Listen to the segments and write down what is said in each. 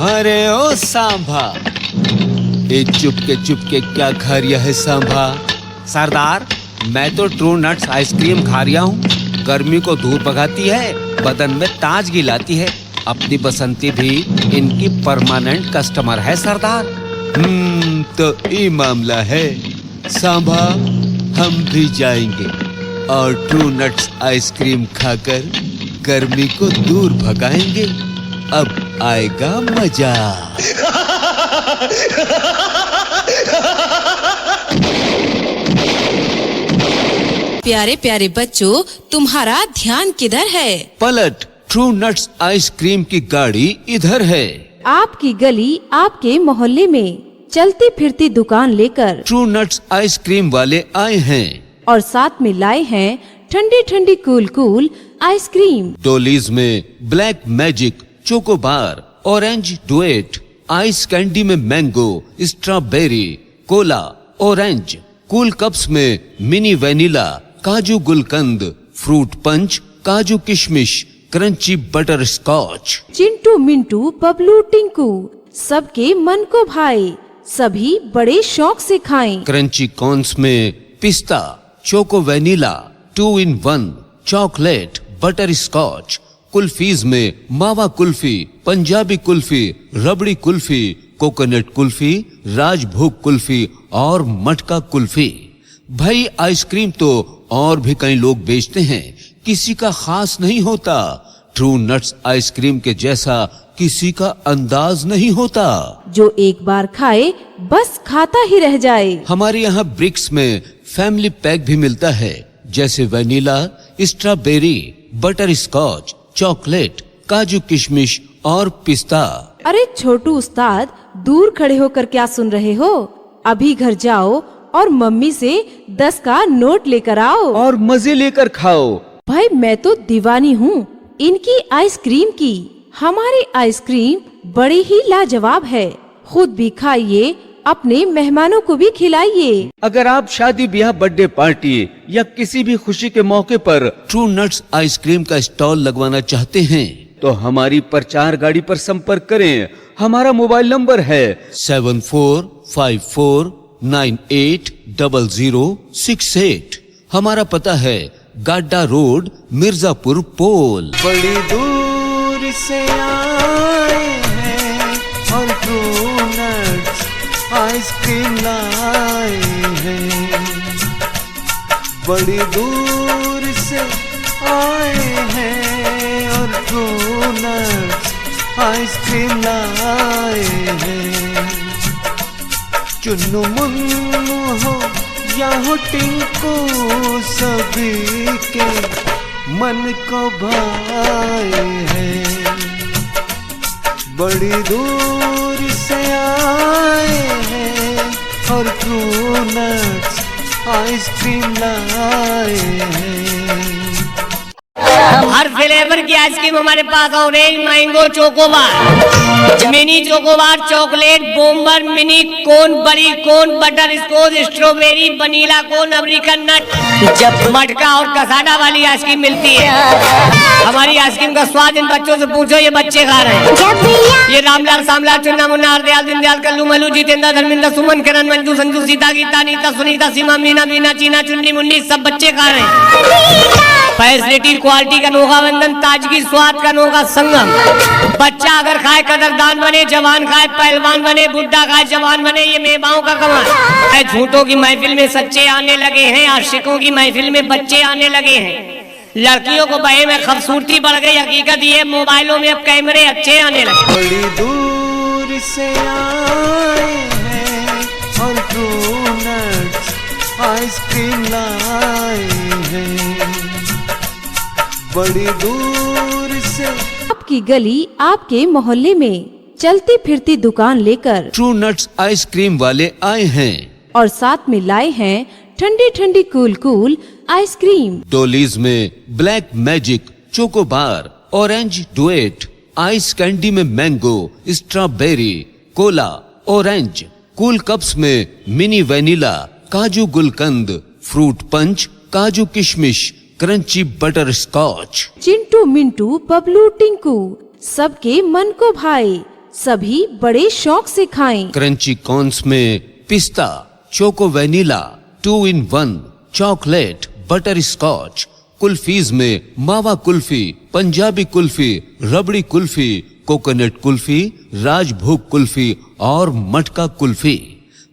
अरे ओ सांभा, ये चुपके क्या खा रिया है सांभा? सरदार, मैं तो ट्रू नट्स आइसक्रीम खा रिया हूँ। गर्मी को दूर भगाती है, बदन में ताजगी लाती है। अपनी बसंती भी इनकी परमानेंट कस्टमर है सरदार। तो ये मामला है सांभा, हम भी जाएंगे और ट्रू नट्स आइसक्रीम खाकर गर्मी को दूर भगाएंगे। अब आएगा मजा। प्यारे प्यारे बच्चों, तुम्हारा ध्यान किधर है? पलट, ट्रू नट्स आइसक्रीम की गाड़ी इधर है। आपकी गली, आपके मोहल्ले में चलती फिरती दुकान लेकर ट्रू नट्स आइसक्रीम वाले आए हैं और साथ में लाए हैं ठंडी ठंडी कूल आइसक्रीम। डोलीज में black magic, chocobar, orange duet, ice candy में mango, strawberry, cola, orange, cool cups में मिनी वेनिला, काजू गुलकंद, फ्रूट पंच, काजू किशमिश, crunchy butter scotch. Chintu Mintu Bablu Tinku सबके मन को भाए, सभी बड़े शौक से खाएं। क्रंची कॉर्न्स में पिस्ता, choco vanilla, 2 in 1, chocolate, butter scotch. Kulfis में मावा कुल्फी, पंजाबी कुल्फी, रबड़ी कुल्फी, कोकोनट कुल्फी, राजभोग कुल्फी और मटका कुल्फी। भाई, आइसक्रीम तो और भी कई लोग बेचते हैं, किसी का खास नहीं होता। ट्रू नट्स आइसक्रीम के जैसा किसी का अंदाज नहीं होता। जो एक बार खाए बस खाता ही रह जाए। हमारे यहाँ ब्रिक्स में फैमिली पैक भी मिलता है, जैसे vanilla, strawberry, butterscotch, chocolate, काजू किशमिश और पिस्ता। अरे छोटू उस्ताद, दूर खड़े होकर क्या सुन रहे हो? अभी घर जाओ और मम्मी से 10 का नोट लेकर आओ और मजे लेकर खाओ। भाई, मैं तो दीवानी हूँ इनकी आइसक्रीम की। हमारी आइसक्रीम बड़ी ही लाजवाब है। खुद भी खाइए, अपने मेहमानों को भी खिलाइए। अगर आप शादी ब्याह, बर्थडे पार्टी या किसी भी खुशी के मौके पर ट्रू नट्स आइसक्रीम का स्टॉल लगवाना चाहते हैं तो हमारी प्रचार गाड़ी पर संपर्क करें। हमारा मोबाइल नंबर है 7454980068। हमारा पता है गाड्डा रोड, मिर्जापुर पोल। बड़ी दूर से आए हैं और ट्रू नट्स आइसक्रीम लाए हैं। बड़ी दूर से आए हैं और ट्रू नट्स आइसक्रीम लाए हैं। चुन्नू मुन्नू हो या हो टिंकू, सभी के मन को भाए हैं। बड़ी दूर से आए हैं और ट्रू नट्स आइसक्रीम लाए हैं। हर फ्लेवर की आइसक्रीम हमारे पास, orange, mango, chocobar, mini chocobar, chocolate, bomber, mini cone, बड़ी cone, butter scotch, strawberry, vanilla cone, American nut, जब मटका और कसाटा वाली आइसक्रीम मिलती है। हमारी आइसक्रीम का स्वाद इन बच्चों से पूछो, ये बच्चे खा रहे हैं। ये रामलाल, सामलाल, चुन्ना मुन्ना, हरदयाल, दीनदयाल, कल्लू मल्लू, जितेंद्र, धर्मेंद्र, सुमन, किरण, मंजू, संजू, सीता, गीता, नीता, सुनीता, सीमा, मीना, बीना, चीना, चुन्नी, मुन्नी, सब बच्चे खा रहे हैं। फैसिलिटी, क्वालिटी का नोगा वंदन, ताजगी, स्वाद का नोगा संगम। बच्चा अगर खाए कदरदान बने, जवान खाए पहलवान बने, बुढ़ा खाए जवान बने, ये मेवाओं का कमाल है। झूठों की महफिल में सच्चे आने लगे हैं, आशिकों की महफिल में बच्चे आने लगे हैं। लड़कियों को बहे में खूबसूरती बढ़ गई, हकीकत ये मोबाइलों में अब कैमरे अच्छे आने लगे। बड़ी दूर से आए हैं और ट्रू नट्स आइसक्रीम लाए हैं। बड़ी दूर से आपकी गली, आपके मोहल्ले में चलती फिरती दुकान लेकर ट्रू नट्स आइसक्रीम वाले आए हैं और साथ में लाए हैं ठंडी ठंडी कूल आइसक्रीम। डोलीज में black magic, chocobar, orange duet, ice candy में mango, strawberry, cola, orange, cool cups में मिनी वेनिला, काजू गुलकंद, फ्रूट पंच, काजू किशमिश, crunchy butter scotch. Chintu Mintu Bablu Tinku सबके मन को भाए, सभी बड़े शौक से खाएं। क्रंची कॉर्न्स में पिस्ता, choco vanilla, 2 in 1, chocolate, butter scotch. Kulfis में मावा कुल्फी, पंजाबी कुल्फी, रबड़ी कुल्फी, कोकोनट कुल्फी, राजभोग कुल्फी और मटका कुल्फी।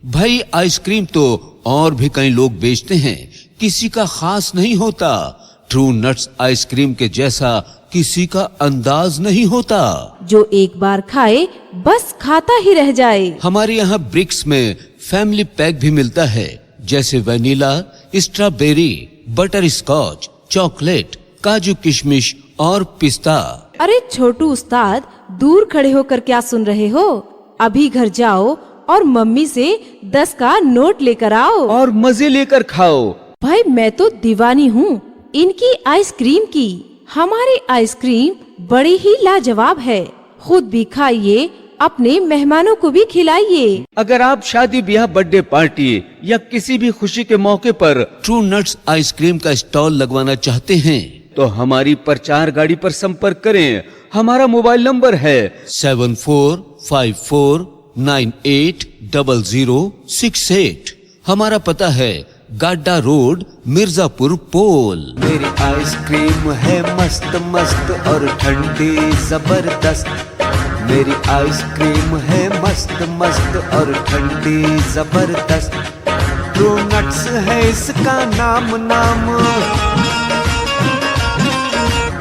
भाई आइसक्रीम तो और भी कई लोग बेचते हैं, किसी का खास नहीं होता। ट्रू नट्स आइसक्रीम के जैसा किसी का अंदाज नहीं होता। जो एक बार खाए बस खाता ही रह जाए। हमारे यहाँ ब्रिक्स में फैमिली पैक भी मिलता है, जैसे vanilla, strawberry, butterscotch, chocolate, काजू किशमिश और पिस्ता। अरे छोटू उस्ताद, दूर खड़े होकर क्या सुन रहे हो? अभी घर जाओ और मम्मी से 10 का नोट लेकर आओ और मजे लेकर खाओ। भाई मैं तो दीवानी हूँ इनकी आइसक्रीम की। हमारी आइसक्रीम बड़ी ही लाजवाब है। खुद भी खाइए, अपने मेहमानों को भी खिलाइए। अगर आप शादी ब्याह, बर्थडे पार्टी या किसी भी खुशी के मौके पर ट्रू नट्स आइसक्रीम का स्टॉल लगवाना चाहते हैं तो हमारी प्रचार गाड़ी पर संपर्क करें। हमारा मोबाइल नंबर है 7454980068। हमारा पता है गाड्डा रोड, मिर्जापुर पोल। मेरी आइसक्रीम है मस्त मस्त और ठंडी जबरदस्त। मेरी आइसक्रीम है मस्त मस्त और ठंडी जबरदस्त। ट्रू नट्स है इसका नाम नाम,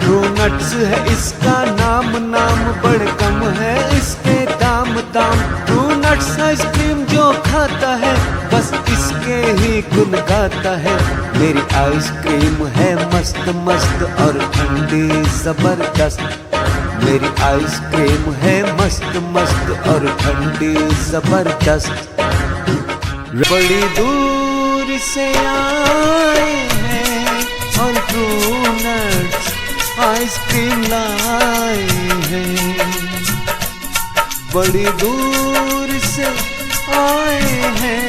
ट्रू नट्स है इसका नाम नाम, बड़े कम है इसके दाम दाम। ट्रू नट्स आइसक्रीम जो खाता है बस इसके ही गुण गाता है। मेरी आइसक्रीम है मस्त मस्त और ठंडी जबरदस्त। मेरी आइसक्रीम है मस्त मस्त और ठंडी जबरदस्त। बड़ी दूर से आए हैं और ट्रू नट्स आइसक्रीम लाए हैं। बड़ी दूर से आए हैं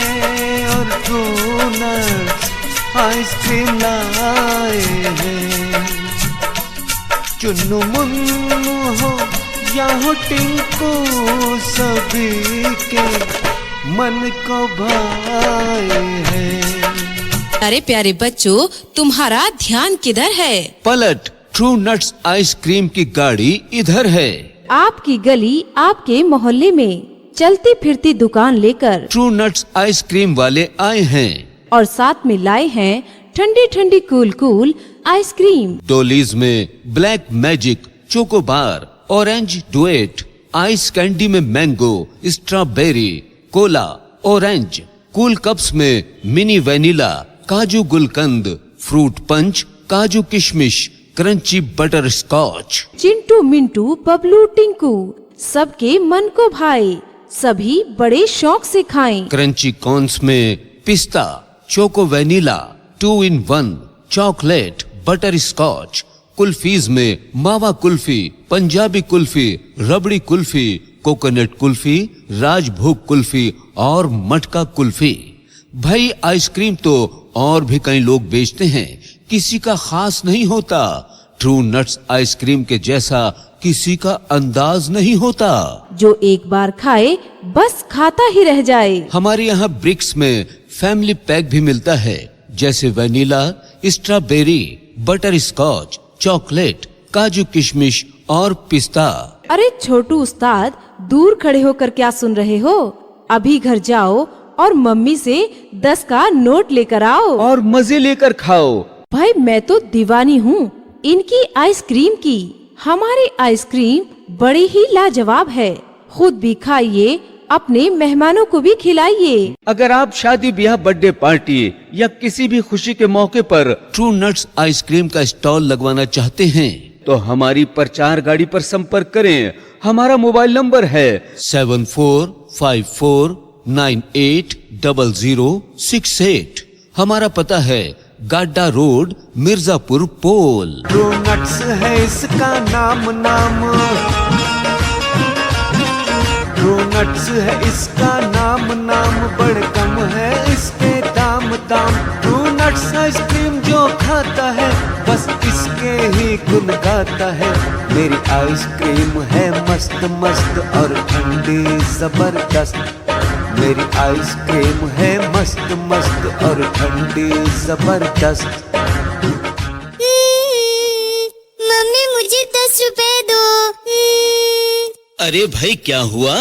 और ट्रू नट्स आइसक्रीम लाए हैं। चुन्नू मुन्नू हो या हो टिंकू, सभी के मन को भाए हैं। अरे प्यारे बच्चों, तुम्हारा ध्यान किधर है? पलट, ट्रू नट्स आइसक्रीम की गाड़ी इधर है। आपकी गली, आपके मोहल्ले में चलती फिरती दुकान लेकर ट्रू नट्स आइसक्रीम वाले आए हैं और साथ में लाए हैं ठंडी ठंडी कूल कूल आइसक्रीम। टोलीज में black magic, chocobar, orange duet, ice candy में mango, strawberry, cola, orange. Cool cups में मिनी वेनिला, काजू गुलकंद, फ्रूट पंच, काजू किशमिश, crunchy butter scotch. Chintu Mintu Bablu Tinku, सबके मन को भाए, सभी बड़े शौक से खाएं। क्रंची कॉर्न्स में पिस्ता, choco vanilla, 2 in 1, chocolate, butter scotch. Kulfis में मावा कुल्फी, पंजाबी कुल्फी, रबड़ी कुल्फी, कोकोनट कुल्फी, राजभोग कुल्फी और मटका कुल्फी। भाई आइसक्रीम तो और भी कई लोग बेचते हैं, किसी का खास नहीं होता। ट्रू नट्स आइसक्रीम के जैसा किसी का अंदाज नहीं होता। जो एक बार खाए बस खाता ही रह जाए। हमारे यहाँ ब्रिक्स में फैमिली पैक भी मिलता है, जैसे vanilla, strawberry, butterscotch, chocolate, काजू किशमिश और पिस्ता। अरे छोटू उस्ताद, दूर खड़े होकर क्या सुन रहे हो? अभी घर जाओ और मम्मी से 10 का नोट लेकर आओ और मजे लेकर खाओ। भाई मैं तो दीवानी हूँ इनकी आइसक्रीम की। हमारी आइसक्रीम बड़ी ही लाजवाब है। खुद भी खाइए, अपने मेहमानों को भी खिलाइए। अगर आप शादी ब्याह, बर्थडे पार्टी या किसी भी खुशी के मौके पर ट्रू नट्स आइसक्रीम का स्टॉल लगवाना चाहते हैं तो हमारी प्रचार गाड़ी पर संपर्क करें। हमारा मोबाइल नंबर है 7454980068। हमारा पता है गाड्डा रोड, मिर्जापुर पोल। ट्रू नट्स है इसका नाम नाम, ट्रू नट्स है इसका नाम नाम, बड़े कम है इसके दाम दाम। ट्रू नट्स आइसक्रीम जो खाता है बस इसके ही गुण गाता है। मेरी आइसक्रीम है मस्त मस्त और ठंडी जबरदस्त। मेरी आइसक्रीम है मस्त मस्त और ठंडी जबरदस्त। मम्मी मुझे 10 रुपए दो। अरे भाई क्या हुआ?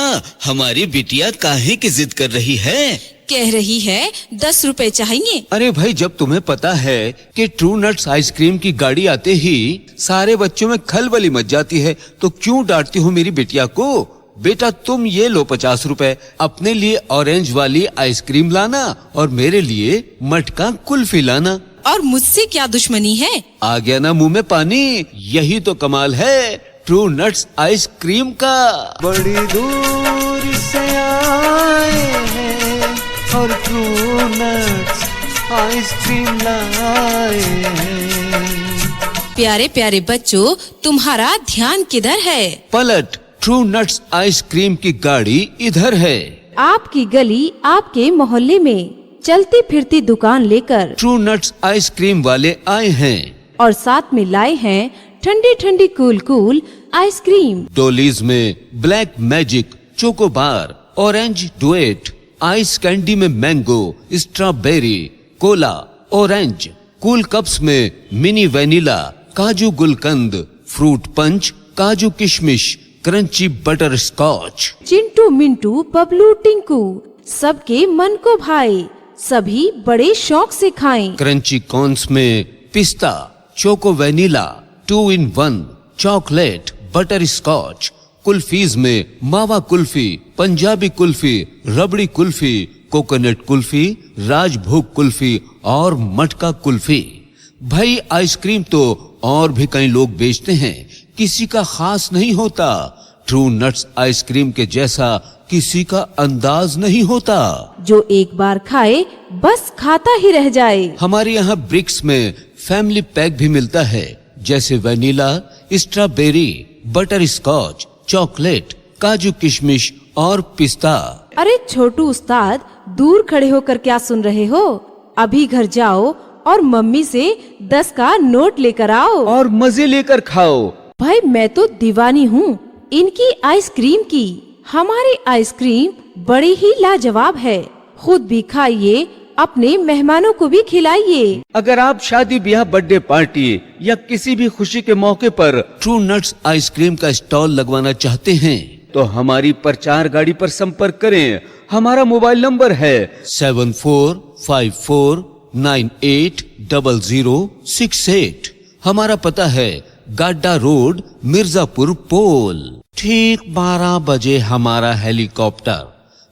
हमारी बिटिया काहे की जिद कर रही है? कह रही है 10 रुपए चाहिए। अरे भाई, जब तुम्हें पता है कि ट्रू नट्स आइसक्रीम की गाड़ी आते ही सारे बच्चों में खलबली मच जाती है, तो क्यों डांटती हो मेरी बिटिया को? बेटा तुम ये लो 50 रुपए, अपने लिए ऑरेंज वाली आइसक्रीम लाना और मेरे लिए मटका कुल्फी लाना। और मुझसे क्या दुश्मनी है? आ गया ना मुंह में पानी। यही तो कमाल है ट्रू नट्स आइसक्रीम का। बड़ी दूर से आए हैं और ट्रू नट्स आइसक्रीम लाए हैं। प्यारे प्यारे बच्चों, तुम्हारा ध्यान किधर है? पलट, ट्रू नट्स आइसक्रीम की गाड़ी इधर है। आपकी गली, आपके मोहल्ले में चलती फिरती दुकान लेकर ट्रू नट्स आइसक्रीम वाले आए हैं और साथ में लाए हैं ठंडी ठंडी कूल कूल आइसक्रीम। डोलीज में black magic, chocobar, orange duet, ice candy में mango, strawberry, cola, orange, cool cups में मिनी वेनिला, काजू गुलकंद, फ्रूट पंच, काजू किशमिश, crunchy butter scotch. Chintu Mintu Bablu Tinku सबके मन को भाए, सभी बड़े शौक से खाएं। क्रंची कॉर्न्स में पिस्ता, choco vanilla, 2 in 1, chocolate, butter scotch. Kulfis में मावा कुल्फी, पंजाबी कुल्फी, रबड़ी कुल्फी, कोकोनट कुल्फी, राजभोग कुल्फी और मटका कुल्फी। भाई आइसक्रीम तो और भी कई लोग बेचते हैं, किसी का खास नहीं होता। ट्रू नट्स आइसक्रीम के जैसा किसी का अंदाज नहीं होता। जो एक बार खाए बस खाता ही रह जाए। हमारे यहाँ ब्रिक्स में फैमिली पैक भी मिलता है, जैसे vanilla, strawberry, butterscotch, chocolate, काजू किशमिश और पिस्ता। अरे छोटू उस्ताद, दूर खड़े होकर क्या सुन रहे हो? अभी घर जाओ और मम्मी से 10 का नोट लेकर आओ और मजे लेकर खाओ। भाई मैं तो दीवानी हूँ इनकी आइसक्रीम की। हमारी आइसक्रीम बड़ी ही लाजवाब है। खुद भी खाइए, अपने मेहमानों को भी खिलाइए। अगर आप शादी ब्याह, बर्थडे पार्टी या किसी भी खुशी के मौके पर ट्रू नट्स आइसक्रीम का स्टॉल लगवाना चाहते हैं, तो हमारी प्रचार गाड़ी पर संपर्क करें। हमारा मोबाइल नंबर है 7454980068। हमारा पता है गाड्डा रोड, मिर्जापुर पोल। ठीक 12 बजे हमारा हेलीकॉप्टर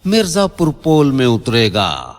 मिर्जापुर पोल में उतरेगा।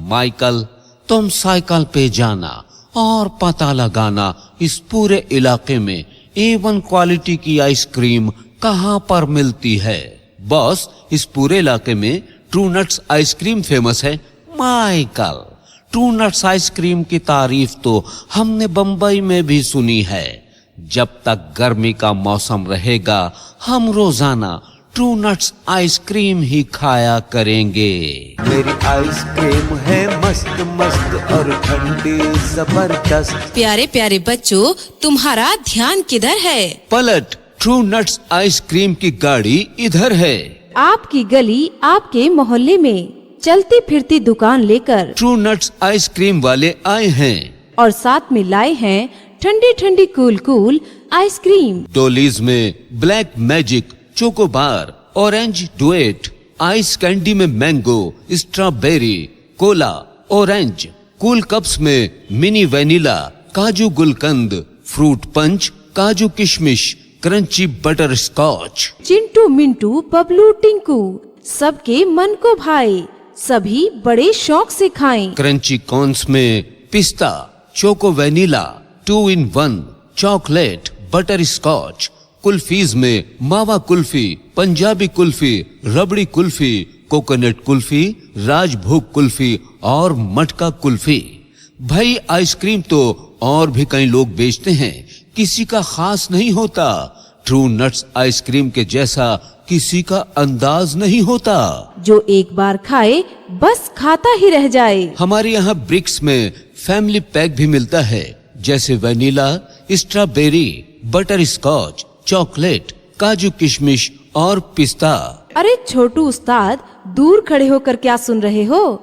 माइकल, तुम साइकिल पे जाना और पता लगाना इस पूरे इलाके में A1 क्वालिटी की आइसक्रीम कहाँ पर मिलती है। बॉस, इस पूरे इलाके में ट्रू नट्स आइसक्रीम फेमस है। माइकल, ट्रू नट्स आइसक्रीम की तारीफ तो हमने बंबई में भी सुनी है। जब तक गर्मी का मौसम रहेगा, हम रोजाना ट्रू नट्स आइसक्रीम ही खाया करेंगे। मेरी आइसक्रीम है मस्त मस्त और ठंडी जबरदस्त। प्यारे प्यारे बच्चों, तुम्हारा ध्यान किधर है? पलट, ट्रू नट्स आइसक्रीम की गाड़ी इधर है। आपकी गली, आपके मोहल्ले में चलती फिरती दुकान लेकर ट्रू नट्स आइसक्रीम वाले आए हैं और साथ में लाए हैं ठंडी ठंडी कूल कूल आइसक्रीम। डोलीज में black magic, chocobar, orange duet, ice candy में mango, strawberry, cola, orange, cool cups में मिनी वेनिला, काजू गुलकंद, फ्रूट पंच, काजू किशमिश, crunchy butter scotch. Chintu Mintu Bablu Tinku सबके मन को भाए, सभी बड़े शौक से खाएं। क्रंची कॉर्न्स में पिस्ता, choco vanilla, 2 in 1, chocolate, butter scotch. Kulfis में मावा कुल्फी, पंजाबी कुल्फी, रबड़ी कुल्फी, कोकोनट कुल्फी, राजभोग कुल्फी और मटका कुल्फी। भाई आइसक्रीम तो और भी कई लोग बेचते हैं, किसी का खास नहीं होता। ट्रू नट्स आइसक्रीम के जैसा किसी का अंदाज नहीं होता। जो एक बार खाए बस खाता ही रह जाए। हमारे यहाँ ब्रिक्स में फैमिली पैक भी मिलता है, जैसे vanilla, strawberry, butterscotch, chocolate, काजू किशमिश और पिस्ता। अरे छोटू उस्ताद, दूर खड़े होकर क्या सुन रहे हो?